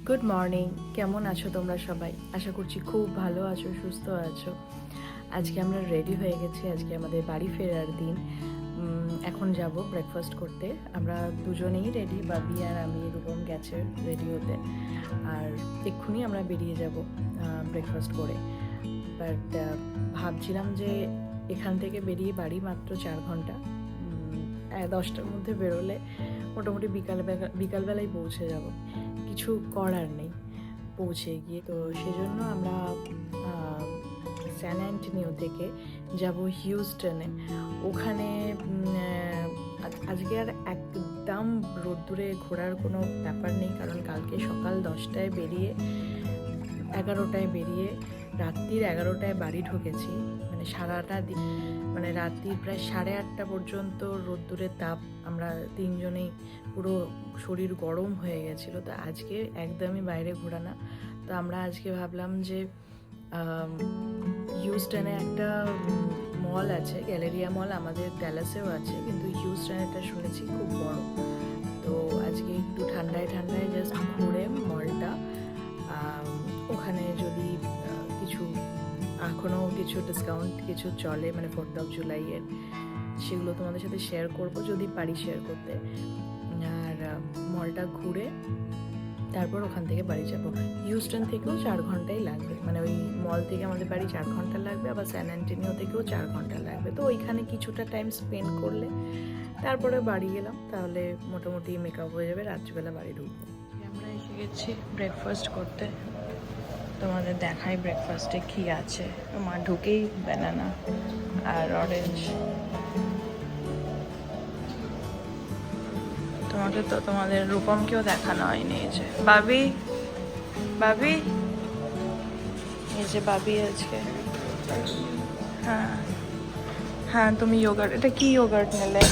Good morning, কেমন আছো তোমরা সবাই? আশা করছি খুব ভালো আছো, সুস্থ আছো। আজকে আমরা রেডি হয়ে গেছি, আজকে আমাদের বাড়ি ফেরার দিন। এখন যাব ব্রেকফাস্ট করতে। আমরা দুজনেই রেডি, বাবি আর আমি। রূপম গেছে রেডি হতে, আর এক্ষুনি আমরা বেরিয়ে যাব ব্রেকফাস্ট করে। বাট ভাবছিলাম যে এখান থেকে বেরিয়ে বাড়ি মাত্র 4 ঘন্টা, 10টার মধ্যে বেরোলে মোটামুটি বিকালবেলায় পৌঁছে যাব। কিছু করার নেই পৌঁছে গিয়ে, তো সেজন্য আমরা স্যান অ্যান্টনিও থেকে যাব হিউস্টনে। ওখানে আজকে আর একদম রোদ্দুরে ঘোরার কোনো ব্যাপার নেই, কারণ কালকে সকাল 10টায় বেরিয়ে 11টায় বেরিয়ে রাত্রির 11টায় বাড়ি ঢুকেছি। মানে সারাটা দিন, মানে রাত্রির প্রায় 8:30 পর্যন্ত রোদ্দুরের তাপ, আমরা তিনজনেই পুরো শরীর গরম হয়ে গেছিলো। তো আজকে একদমই বাইরে ঘোরা না। তো আমরা আজকে ভাবলাম যে হিউস্টনে একটা মল আছে, গ্যালেরিয়া মল, আমাদের ড্যালাসেও আছে, কিন্তু হিউস্টনেরটা শুনেছি খুব বড়। তো আজকে একটু ঠান্ডায় জাস্ট ঘুরে মলটা, ওখানে যদি কিছু এখনও কিছু ডিসকাউন্ট কিছু চলে, মানে 4th of জুলাইয়ের, সেগুলো তোমাদের সাথে শেয়ার করব যদি পারি শেয়ার করতে। আর মলটা ঘুরে তারপর ওখান থেকে বাড়ি যাব। হিউস্টন থেকেও 4 ঘন্টাই লাগবে, মানে ওই মল থেকে আমাদের বাড়ি 4 ঘন্টা লাগবে, আবার স্যান অ্যান্টনিও থেকেও 4 ঘন্টা লাগবে। তো ওইখানে কিছুটা টাইম স্পেন্ড করলে তারপরে বাড়ি গেলাম, তাহলে মোটামুটি মেকআপ হয়ে যাবে, রাত্রিবেলা বাড়ি ঢুকবো। আমরা এসে গেছি ব্রেকফাস্ট করতে, তোমাদের দেখাই ব্রেকফাস্টে কী আছে। তোমার ঢুকেই ব্যানানা আর অরেঞ্জ। তোমাকে তো তোমাদের রূপমকেও দেখানো হয়নি। এই যে বাবি, বাবি, এই যে বাবি আজকে। হ্যাঁ হ্যাঁ, তুমি ইয়োগার্ট, এটা কি ইয়োগার্ট নিলে?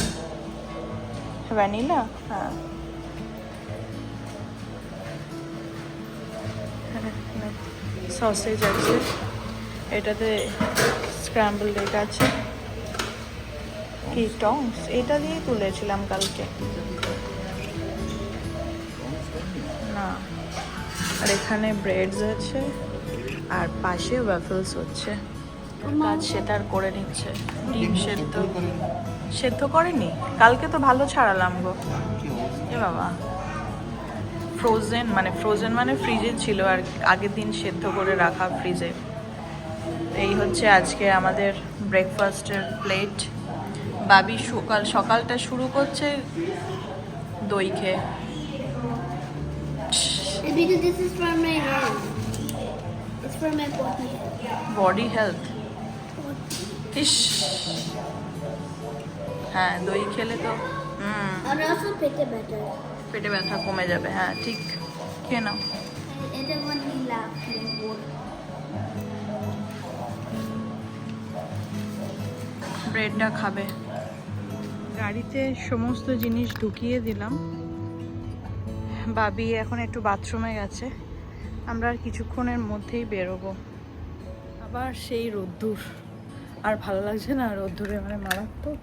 ভ্যানিলা? হ্যাঁ, সসেজ আছে, এটাতে স্ক্র্যাম্বল এগ আছে, কি টংস, এটা দিয়ে তুলেছিলাম কালকে না। আর এখানে ব্রেডস আছে, আর পাশে ওয়াফেলস হচ্ছে, কাজ সেটার করে নিচ্ছে। ডিম সেদ্ধ করেনি কালকে, তো ভালো ছাড়ালাম গো। এ বাবা, ফ্রোজেন মানে ফ্রিজে ছিল, আর আগের দিন সেদ্ধ করে রাখা ফ্রিজে। এই হচ্ছে আজকে আমাদের ব্রেকফাস্টের প্লেট। বাবি সকালটা শুরু করছে দই খেয়ে। Because this is for my health. It's for my body. Body health. ইস, হ্যাঁ, দই খেলে তো And also better. পেটে ব্যথা কমে যাবে। হ্যাঁ ঠিক, খেয়ে নাও। And the one he laughed before. ব্রেডটা খাবে। গাড়িতে সমস্ত জিনিস ঢুকিয়ে দিলাম। বাবি এখন একটু বাথরুমে গেছে, আমরা আর কিছুক্ষণের মধ্যেই বেরোবো। আবার সেই রোদ্দুর, আর ভালো লাগছে না রোদ্দুরে, মানে মারাত্মক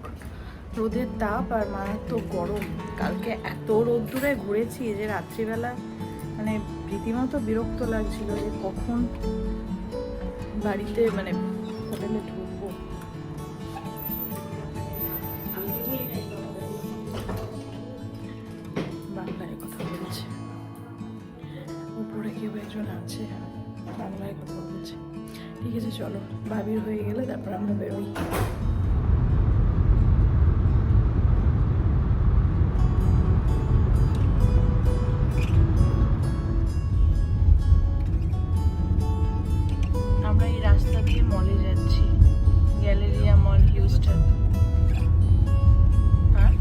রোদের তাপ আর মারাত্মক গরম। কালকে এত রোদ্দুরে ঘুরেছি যে রাত্রিবেলা মানে রীতিমতো বিরক্ত লাগছিল যে কখন বাড়িতে, মানে হোটেলে ঢুকবো। বাংলায় কথা বলছে, উপরে কেউ একজন আছে, বাংলায় কথা বলছে। ঠিক আছে, চলো, বাবির হয়ে গেলে তারপর আমরা বেরোই। আমরা এই রাস্তা দিয়ে মলে যাচ্ছি, গ্যালেরিয়া মল, হিউস্টন। হ্যাঁ,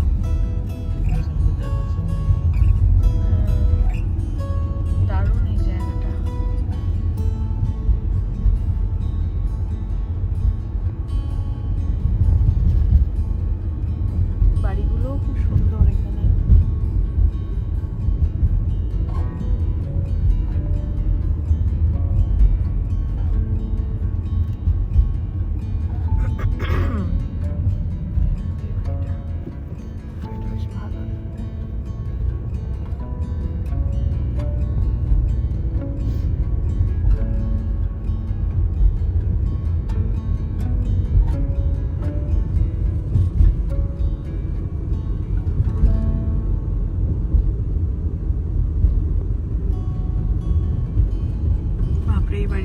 দারুণ এই জায়গাটা।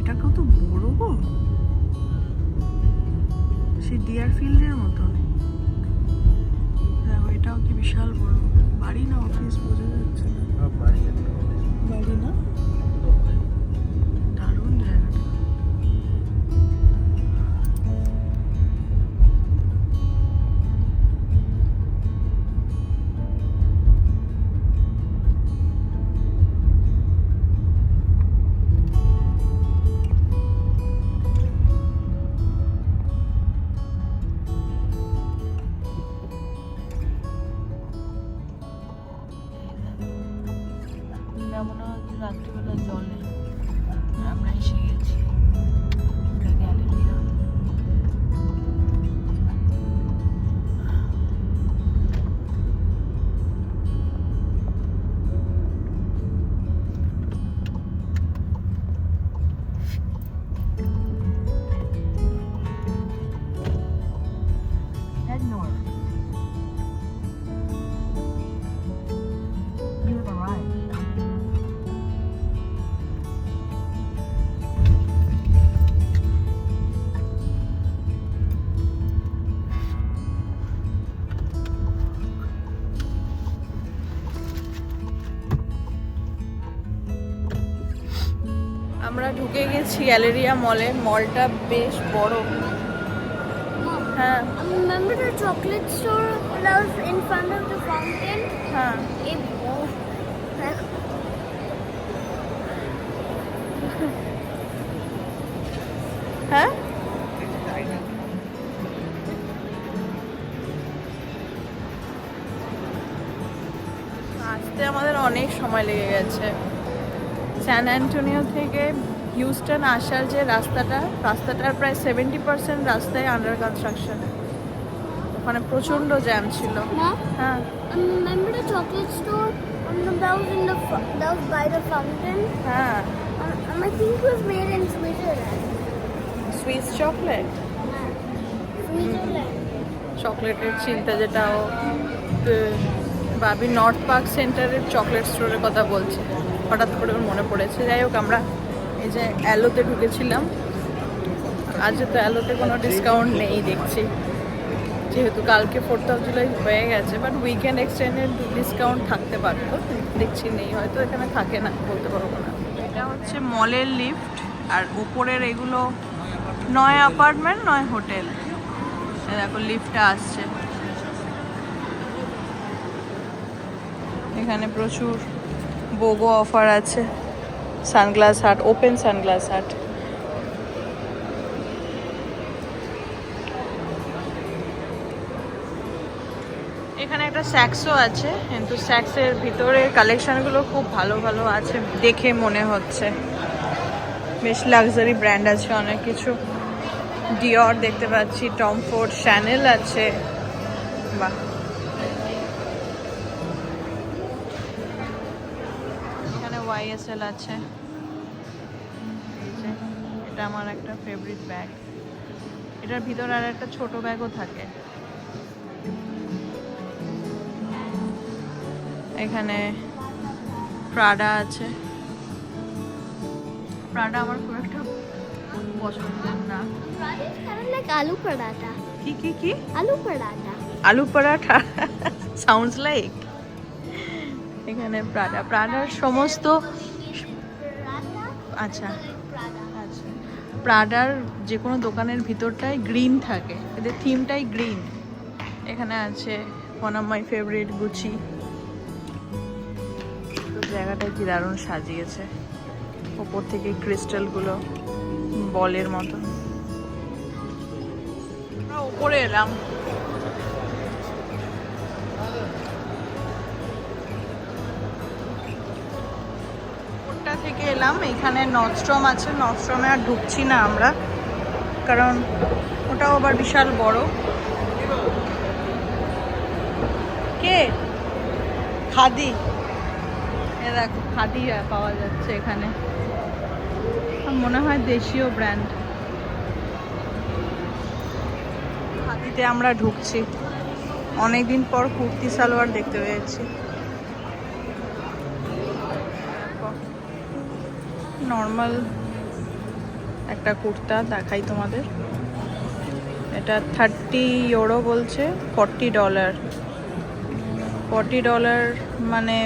এটা কত বড় গো, সেই ডিয়ার ফিল্ডের মতন। দেখো এটাও কি বিশাল বড়, বাড়ি না অফিস বোঝা যাচ্ছে না। বাড়ি না, দারুণ জায়গাটা। মনে হচ্ছে রাত্রিবেলা জলে আমরা এসে গেছি। এটা galleria. Head north. You have arrived. আমরা ঢুকে গেছি গ্যালেরিয়া মলে। মলটা বেশ বড়। হ্যাঁ Remember the chocolate store that was in front of the fountain? হ্যাঁ হ্যাঁ আসতে আমাদের অনেক সময় লেগে গেছে। স্যান অ্যান্টোনিও থেকে হিউস্টন আসার যে রাস্তাটার প্রায় 70% রাস্তায় আন্ডার কনস্ট্রাকশন। ওখানে প্রচন্ড জ্যাম ছিল। Mom, হ্যাঁ remember the chocolate store that was by the fountain? হ্যাঁ I think it was made in Switzerland. Swiss chocolate, Switzerland. চকলেটের চিন্তা, যেটা ও ভাবি নর্থ পার্ক সেন্টারের চকলেট স্টোরের কথা বলছে, হঠাৎ করে ওর মনে পড়েছে। যাই হোক, আমরা এই যে অ্যালোতে ঢুকেছিলাম। আজ তো অ্যালোতে কোনো ডিসকাউন্ট নেই দেখছি, যেহেতু কালকে 4th of July হয়ে গেছে। বাট উইকেন্ড এক্সচেঞ্জের ডিসকাউন্ট থাকতে পারতো, দেখছি নেই, হয়তো এখানে থাকে না, বলতে পারবো না। এটা হচ্ছে মলের লিফট, আর উপরের এগুলো নয় অ্যাপার্টমেন্ট নয় হোটেল। দেখো লিফটটা আসছে। এখানে প্রচুর বোগো অফার আছে। সানগ্লাস হাট, ওপেন সানগ্লাস হাট। এখানে একটা স্যাক্সও আছে, কিন্তু স্যাক্সের ভিতরের কালেকশনগুলো খুব ভালো ভালো আছে দেখে মনে হচ্ছে। বেশ লাক্সারি ব্র্যান্ড আছে অনেক কিছু। ডিওর দেখতে পাচ্ছি, টম ফোর্ড, শ্যানেল আছে। বাহ, এখানে YSL আছে। এটা আমার একটা ফেভারিট ব্যাগ। এটার ভিতরে আর একটা ছোট ব্যাগও থাকে। এখানে প্রাডা আছে। প্রাডা আমার খুব একটা পছন্দের না। It's kind of like aloo paratha. কি কি কি? Aloo paratha. আলু পরাঠা সাউন্ডস লাইক। এখানে প্রাডার সমস্ত Paratha. আচ্ছা Prada. আচ্ছা প্রাডার যে কোনো দোকানের ভিতরটাই গ্রিন থাকে, এদের থিমটাই গ্রিন। এখানে আছে one of my favourite Gucci. তো জায়গাটা কি দারুণ সাজিয়েছে, ওপর থেকে ক্রিস্টালগুলো বলের মতো। আমরা উপরে এলাম। উপরটা থেকে এলাম। এখানে নর্থস্ট্রম আছে, নর্থস্ট্রমে আর ঢুকছি না আমরা, কারণ ওটাও আবার বিশাল বড়। কে খাদি, এ দেখো খাদি পাওয়া যাচ্ছে এখানে, মনে হয় দেশীয় ব্র্যান্ড। খাদিতে আমরা ঢুকছি। অনেকদিন পর কুর্তি সালোয়ার দেখতে পেয়েছি। নর্মাল একটা কুর্তা দেখাই তোমাদের। এটা 30 ইউরো বলছে, $40। $40 মানে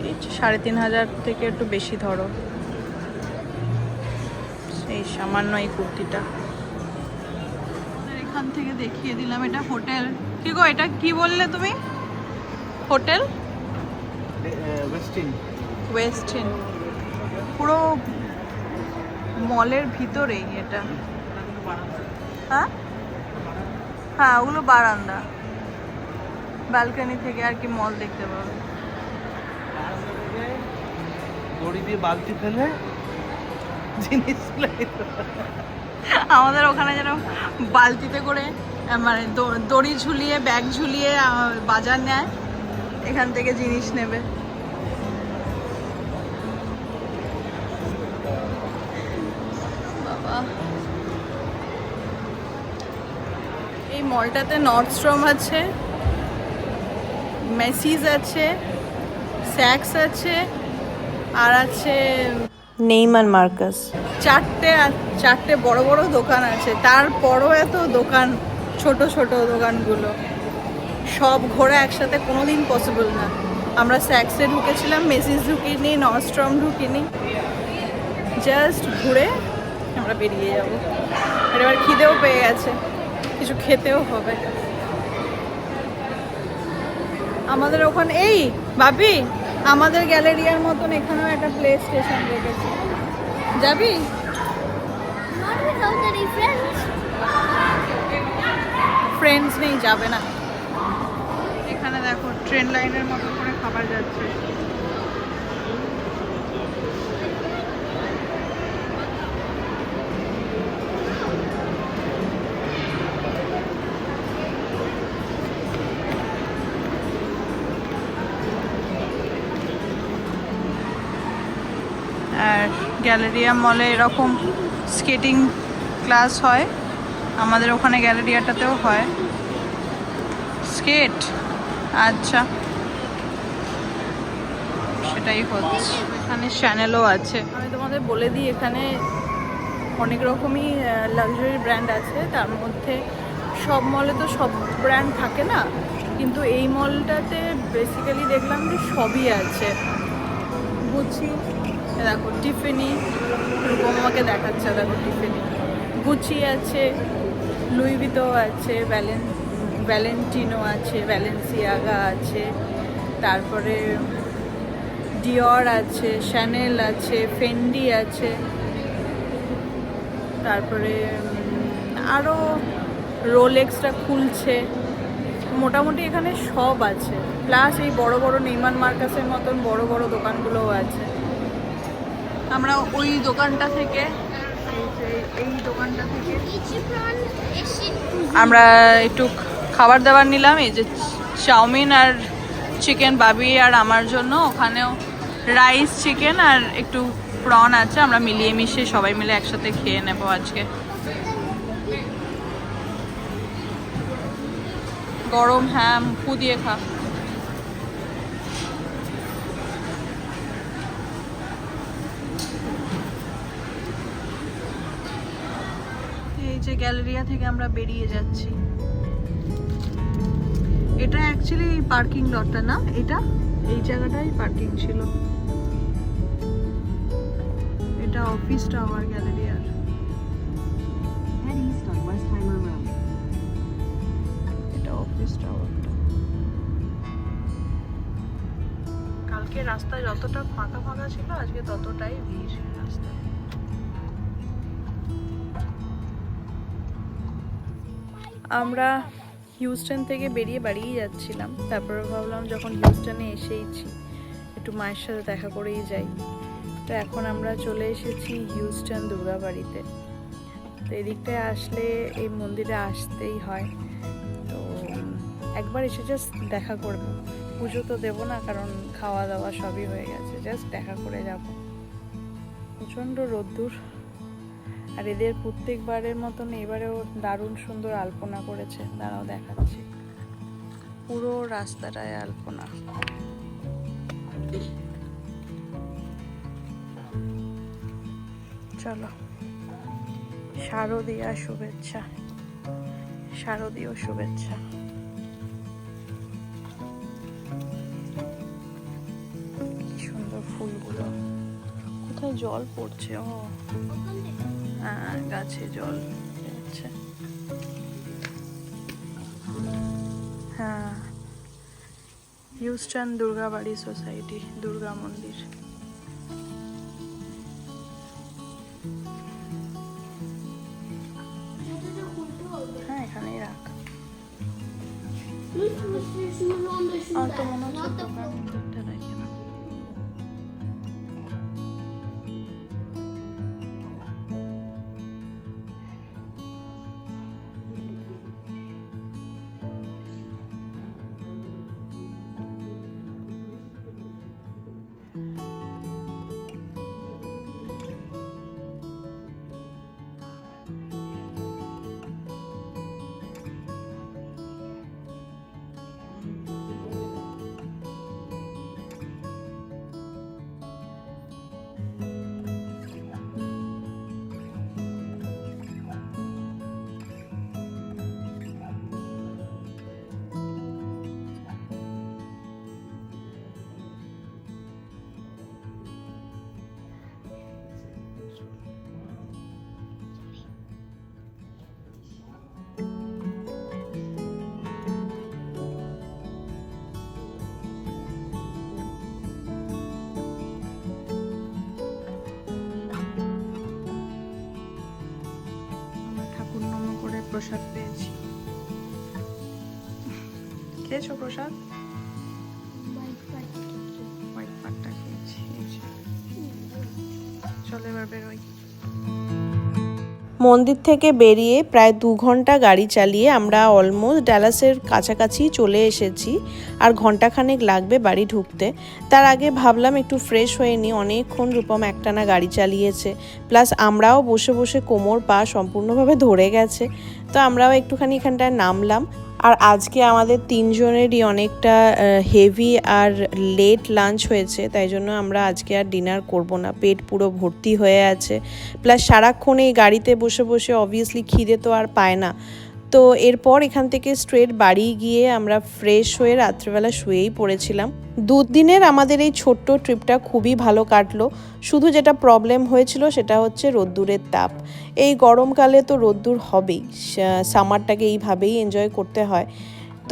3,500 থেকে একটু বেশি ধরো। সেই সামান্য এই কুর্তিটা এখান থেকে দেখিয়ে দিলাম। এটা হোটেল। কি গো, এটা কি বললে তুমি? হোটেল ওয়েস্টিন, পুরো মলের ভিতরেই এটা। হ্যাঁ হ্যাঁ, ওগুলো বারান্দা, ব্যালকনি থেকে আর কি মল দেখতে পাবে। দড়ি দিয়ে বালতি ফেলে জিনিস আমাদের ওখানে যেন বালতিতে করে মানে দড়ি ঝুলিয়ে ব্যাগ ঝুলিয়ে বাজার নেয়, এখান থেকে জিনিস নেবে। বাবা, এই মলটাতে নর্থস্ট্রম আছে, মেসিস আছে, স্যাক্স আছে, আর আছে নেইমান মার্কাস। চারটে বড় বড় দোকান আছে, তারপরও এত দোকান, ছোট ছোট দোকানগুলো সব ঘোরা একসাথে কোনোদিন পসিবল না। আমরা স্যাক্সে ঢুকেছিলাম, মেসিস ঢুকিনি, নর্থস্ট্রম ঢুকিনি, জাস্ট ঘুরে আমরা বেরিয়ে যাব। আর এবার খিদেও পেয়ে গেছে, কিছু খেতেও হবে আমাদের ওখানে। এই ভাবি, আমাদের গ্যালারিয়ার মতন এখানেও একটা প্লে স্টেশন রেখেছে, যাবি? Not without any friends. Friends নেই, যাবে না। এখানে দেখো ট্রেন লাইনের মতো করে খাবার যাচ্ছে। আর গ্যালারিয়া মলে এরকম স্কেটিং ক্লাস হয়, আমাদের ওখানে গ্যালারিয়াটাতেও হয় স্কেট। আচ্ছা, সেটাই হচ্ছে। এখানে চ্যানেলও আছে। আমি তোমাদের বলে দিই, এখানে অনেক রকমই লাক্সারি ব্র্যান্ড আছে, তার মধ্যে সব মলে তো সব ব্র্যান্ড থাকে না, কিন্তু এই মলটাতে বেসিক্যালি দেখলাম যে সবই আছে। গুচি, দেখো টিফিনি, রূপমাকে দেখাচ্ছে, দেখো টিফিনি, গুচি আছে, লুই ভিতো আছে, ভ্যালেন্টিনো আছে, ভ্যালেন্সিয়াগা আছে, তারপরে ডিওর আছে, শ্যানেল আছে, ফেন্ডি আছে, তারপরে আরও রোলেক্সটা খুলছে। মোটামুটি এখানে সব আছে, প্লাস এই বড় বড় নেইমান মার্কাসের মতন বড় বড় দোকানগুলোও আছে। আমরা ওই দোকানটা থেকে, এই দোকানটা থেকে আমরা একটু খাবার দাবার নিলাম। এই যে চাউমিন আর চিকেন বাবি আর আমার জন্য, ওখানেও রাইস, চিকেন আর একটু প্রন আছে। আমরা মিলিয়ে মিশিয়ে সবাই মিলে একসাথে খেয়ে নেবো আজকে। গরম, হ্যাঁ, ফু দিয়ে খা। এই যে গ্যালারিয়া থেকে আমরা বেরিয়ে যাচ্ছি। এটা অ্যাকচুয়ালি পার্কিং লটটা না, এটা এই জায়গাটাই পার্কিং ছিল। এটা অফিস টাওয়ার গ্যালারিয়ার। এটা অফিস টাওয়ারটা। কালকে রাস্তা যতটা ফাঁকা ফাঁকা ছিল, আজকে ততটাই ভিড় রাস্তায়। আমরা হিউস্টন থেকে বেরিয়ে বাড়িয়ে যাচ্ছিলাম, তারপরে ভাবলাম যখন হিউস্টনে এসেইছি একটু মায়ের সাথে দেখা করেই যাই। তো এখন আমরা চলে এসেছি হিউস্টন দুর্গাবাড়িতে। তো এদিকটায় আসলে এই মন্দিরে আসতেই হয়, তো একবার এসে জাস্ট দেখা করবো। পুজো তো দেবো না, কারণ খাওয়া দাওয়া সবই হয়ে গেছে, জাস্ট দেখা করে যাব। প্রচণ্ড রোদ্দুর, আর এদের প্রত্যেকবারের মতন এবারেও দারুণ সুন্দর আলপনা করেছে। দাঁড়াও দেখাচ্ছি, পুরো রাস্তাটায় আলপনা। চলো, শারদীয়া শুভেচ্ছা, শারদীয় শুভেচ্ছা। কি সুন্দর ফুলগুলো, কোথায় জল পড়ছে? ও হ্যাঁ, গাছে জল পড়ছে। হ্যাঁ, হিউস্টন দুর্গাবাড়ি সোসাইটি, দুর্গা মন্দির। হ্যাঁ, এখানেই রাখ। আমার তো মনে হচ্ছে দোকান মন্দিরটা রাখে না। ঠাকুর নম করে প্রসাদ পেয়েছি। খেয়েছো প্রসাদ? হোয়াইট পাটটা খেয়েছি। চলো এবার বেরোই। মন্দির থেকে বেরিয়ে প্রায় 2 ঘন্টা গাড়ি চালিয়ে আমরা অলমোস্ট ডালাসের কাছাকাছি চলে এসেছি, আর ঘন্টাখানেক লাগবে বাড়ি ঢুকতে। তার আগে ভাবলাম একটু ফ্রেশ হয়ে নিই, অনেকক্ষণ রূপম একটানা গাড়ি চালিয়েছে, প্লাস আমরাও বসে বসে কোমর পা সম্পূর্ণভাবে ধরে গেছে, তো আমরাও একটুখানি এখানটায় নামলাম। আর আজকে আমাদের 3 জনেরই অনেকটা হেভি আর লেট লাঞ্চ হয়েছে, তাই জন্য আমরা আজকে আর ডিনার করব না, পেট পুরো ভর্তি হয়ে আছে। প্লাস সারাক্ষণ এই গাড়িতে বসে বসে অবভিয়াসলি খিদে তো আর পায় না। তো এরপর এখান থেকে স্ট্রেট বাড়ি গিয়ে আমরা ফ্রেশ হয়ে রাত্রেবেলা শুয়েই পড়েছিলাম। 2 দিনের আমাদের এই ছোট্ট ট্রিপটা খুবই ভালো কাটলো। শুধু যেটা প্রবলেম হয়েছিল সেটা হচ্ছে রোদ্দুরের তাপ। এই গরমকালে তো রোদ্দুর হবেই, সামারটাকে এইভাবেই এনজয় করতে হয়।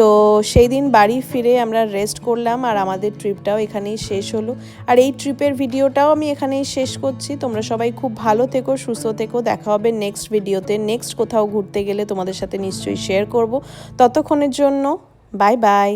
তো সেই দিন বাড়ি ফিরে আমরা রেস্ট করলাম, আর আমাদের ট্রিপটাও এখানেই শেষ হলো। আর এই ট্রিপের ভিডিওটাও আমি এখানেই শেষ করছি। তোমরা সবাই খুব ভালো থেকো, সুস্থ থেকো। দেখা হবে নেক্সট ভিডিওতে। নেক্সট কোথাও ঘুরতে গেলে তোমাদের সাথে নিশ্চয়ই শেয়ার করব। ততক্ষণের জন্য বাই বাই।